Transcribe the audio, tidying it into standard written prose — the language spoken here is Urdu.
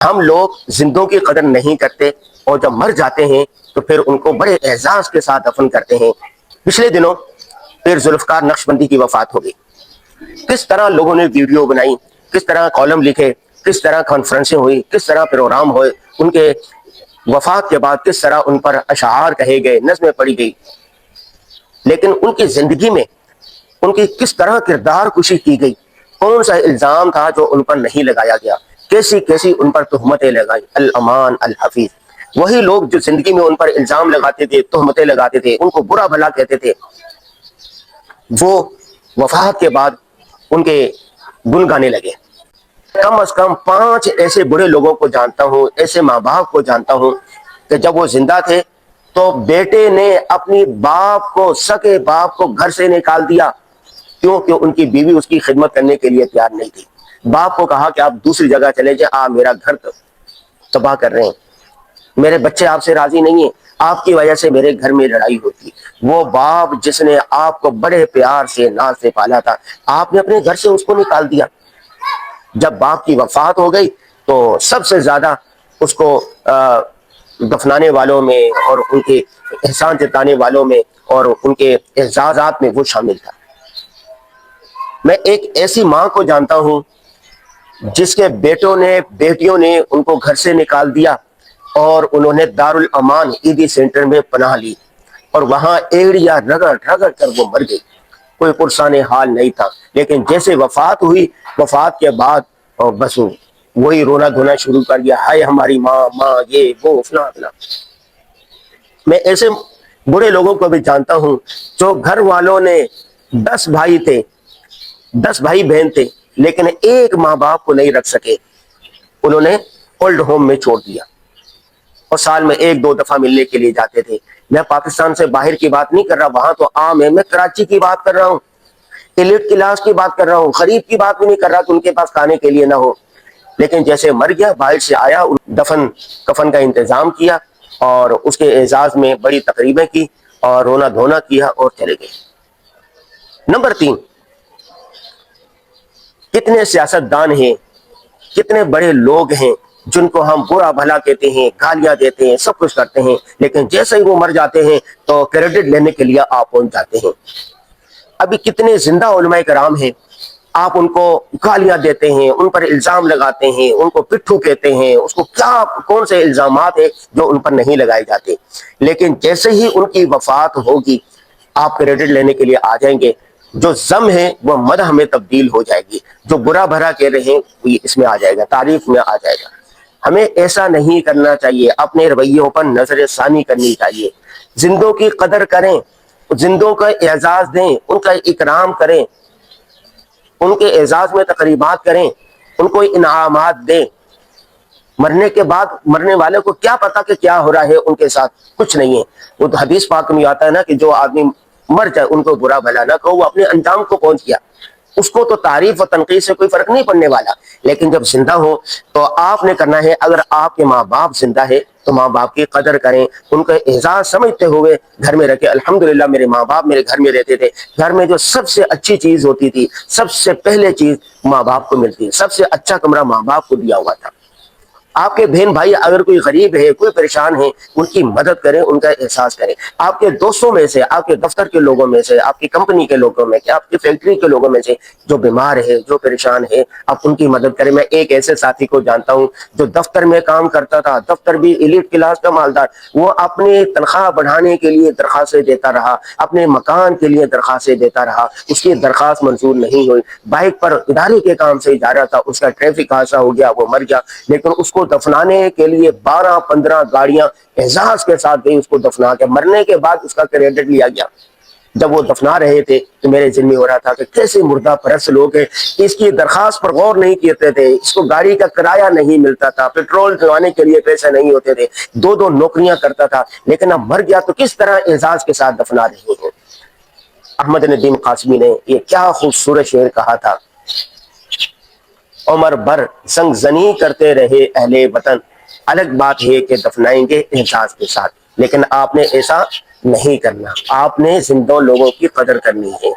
ہم لوگ زندوں کی قدر نہیں کرتے اور جب مر جاتے ہیں تو پھر ان کو بڑے اعزاز کے ساتھ دفن کرتے ہیں۔ پچھلے دنوں پیر ذوالفقار نقشبندی کی وفات ہو گئی۔ کس طرح لوگوں نے ویڈیو بنائی، کس طرح کالم لکھے، کس طرح کانفرنسیں ہوئی، کس طرح پروگرام ہوئے، ان کے وفات کے بعد کس طرح ان پر اشعار کہے گئے، نظمیں پڑھی گئی، لیکن ان کی زندگی میں ان کی کس طرح کردار کشی کی گئی، کون سا الزام تھا جو ان پر نہیں لگایا گیا، کیسی کیسی ان پر تہمتیں لگائی۔ الامان الحفیظ، وہی لوگ جو زندگی میں ان پر الزام لگاتے تھے، تہمتیں لگاتے تھے، ان کو برا بھلا کہتے تھے، وہ وفات کے بعد ان کے گن گانے لگے۔ کم از کم 5 ایسے بڑے لوگوں کو جانتا ہوں، ایسے ماں باپ کو جانتا ہوں کہ جب وہ زندہ تھے تو بیٹے نے اپنی باپ کو، سگے باپ کو گھر سے نکال دیا، کیونکہ ان کی بیوی اس کی خدمت کرنے کے لیے تیار نہیں تھی۔ باپ کو کہا کہ آپ دوسری جگہ چلے جائیں، آپ میرا گھر تباہ کر رہے ہیں، میرے بچے آپ سے راضی نہیں ہیں، آپ کی وجہ سے میرے گھر میں لڑائی ہوتی۔ وہ باپ جس نے آپ کو بڑے پیار سے، ناز سے پالا تھا، آپ نے اپنے گھر سے اس کو نکال دیا۔ جب باپ کی وفات ہو گئی تو سب سے زیادہ اس کو دفنانے والوں میں اور ان کے احسان جتانے والوں میں اور ان کے اعزازات میں وہ شامل تھا۔ میں ایک ایسی ماں کو جانتا ہوں جس کے بیٹیوں نے ان کو گھر سے نکال دیا اور انہوں نے دارالامان عیدی سینٹر میں پناہ لی اور وہاں ایڑیا رگڑ رگڑ کر وہ مر گئی۔ کوئی پرسان حال نہیں تھا، لیکن جیسے وفات ہوئی، وفات کے بعد بس وہی رونا دھونا شروع کر دیا، ہائے ہماری ماں، ماں یہ وہ فلاں فلاں۔ میں ایسے بڑے لوگوں کو بھی جانتا ہوں جو گھر والوں نے 10 بھائی تھے، 10 بھائی بہن تھے، لیکن ایک ماں باپ کو نہیں رکھ سکے، انہوں نے اولڈ ہوم میں چھوڑ دیا اور سال میں 1-2 دفعہ ملنے کے لیے جاتے تھے۔ میں پاکستان سے باہر کی بات نہیں کر رہا، وہاں تو عام ہے، میں کراچی کی بات کر رہا ہوں، ایلیٹ کلاس کی بات کر رہا ہوں، غریب کی بات بھی نہیں کر رہا کہ ان کے پاس کھانے کے لیے نہ ہو۔ لیکن جیسے مر گیا، باہر سے آیا، دفن کفن کا انتظام کیا اور اس کے اعزاز میں بڑی تقریبیں کی اور رونا دھونا کیا اور چلے گئے۔ نمبر 3، کتنے سیاستدان ہیں، کتنے بڑے لوگ ہیں جن کو ہم برا بھلا کہتے ہیں، گالیاں دیتے ہیں، سب کچھ کرتے ہیں، لیکن جیسے ہی وہ مر جاتے ہیں تو کریڈٹ لینے کے لیے آپ پہنچ جاتے ہیں۔ ابھی کتنے زندہ علماء کرام ہیں، آپ ان کو گالیاں دیتے ہیں، ان پر الزام لگاتے ہیں، ان کو پٹھو کہتے ہیں، اس کو کیا کون سے الزامات ہیں جو ان پر نہیں لگائے جاتے، لیکن جیسے ہی ان کی وفات ہوگی آپ کریڈٹ لینے کے لیے آ جائیں گے، جو ضم ہے وہ مدح میں تبدیل ہو جائے گی، جو برا بھرا کہہ رہے ہیں وہ اس میں آ جائے گا، تعریف میں آ جائے گا۔ ہمیں ایسا نہیں کرنا چاہیے، اپنے رویوں پر نظر ثانی کرنی چاہیے، زندوں کی قدر کریں، زندوں کا اعزاز دیں، ان کا اکرام کریں، ان کے اعزاز میں تقریبات کریں، ان کو انعامات دیں۔ مرنے کے بعد مرنے والے کو کیا پتا کہ کیا ہو رہا ہے ان کے ساتھ، کچھ نہیں ہے۔ وہ تو حدیث پاک میں آتا ہے نا کہ جو آدمی مر جائے ان کو برا بھلا نہ کہو، وہ اپنے انجام کو پہنچ گیا، اس کو تو تعریف و تنقید سے کوئی فرق نہیں پڑنے والا۔ لیکن جب زندہ ہو تو آپ نے کرنا ہے، اگر آپ کے ماں باپ زندہ ہے تو ماں باپ کی قدر کریں، ان کا اعزاز سمجھتے ہوئے گھر میں رکھے۔ الحمدللہ میرے ماں باپ میرے گھر میں رہتے تھے، گھر میں جو سب سے اچھی چیز ہوتی تھی، سب سے پہلے چیز ماں باپ کو ملتی ہے، سب سے اچھا کمرہ ماں باپ کو دیا ہوا تھا۔ آپ کے بہن بھائی اگر کوئی غریب ہے، کوئی پریشان ہے، ان کی مدد کریں، ان کا احساس کریں۔ آپ کے دوستوں میں سے، آپ کے دفتر کے لوگوں میں سے، آپ کی کمپنی کے لوگوں میں سے، آپ کی فیکٹری کے لوگوں میں سے جو بیمار ہے، جو پریشان ہے، آپ ان کی مدد کریں۔ میں ایک ایسے ساتھی کو جانتا ہوں جو دفتر میں کام کرتا تھا، دفتر بھی ایلیٹ کلاس کا مالدار، وہ اپنی تنخواہ بڑھانے کے لیے درخواستیں دیتا رہا، اپنے مکان کے لیے درخواستیں دیتا رہا، اس کی درخواست منظور نہیں ہوئی، بائک پر ادارے کے کام سے جا رہا تھا، اس کا ٹریفک حادثہ ہو گیا، وہ مر گیا، لیکن اس کو دفنانے کے لیے 12-15 گاڑیاں اعزاز کے ساتھ گئی، اس کو دفنا کے مرنے کے بعد اس کا کریڈٹ لیا گیا۔ جب وہ دفنا رہے تھے تو میرے ذہن میں ہو رہا تھا کہ کیسے مردہ پرست لوگ ہیں، اس کی درخواست پر غور نہیں کرتے تھے، اس کو گاڑی کا کرایہ نہیں ملتا تھا، پیٹرول ڈلوانے کے لیے پیسے نہیں ہوتے تھے، 2 نوکریاں کرتا تھا، لیکن اب مر گیا تو کس طرح اعزاز کے ساتھ دفنا رہے ہیں۔ احمد ندیم قاسمی نے یہ کیا خوبصورت شعر کہا تھا، عمر بھر سنگ زنی کرتے رہے اہل وطن، الگ بات ہے کہ دفنائیں گے احساس کے ساتھ، لیکن آپ نے ایسا نہیں کرنا، آپ نے زندہ لوگوں کی قدر کرنی ہے۔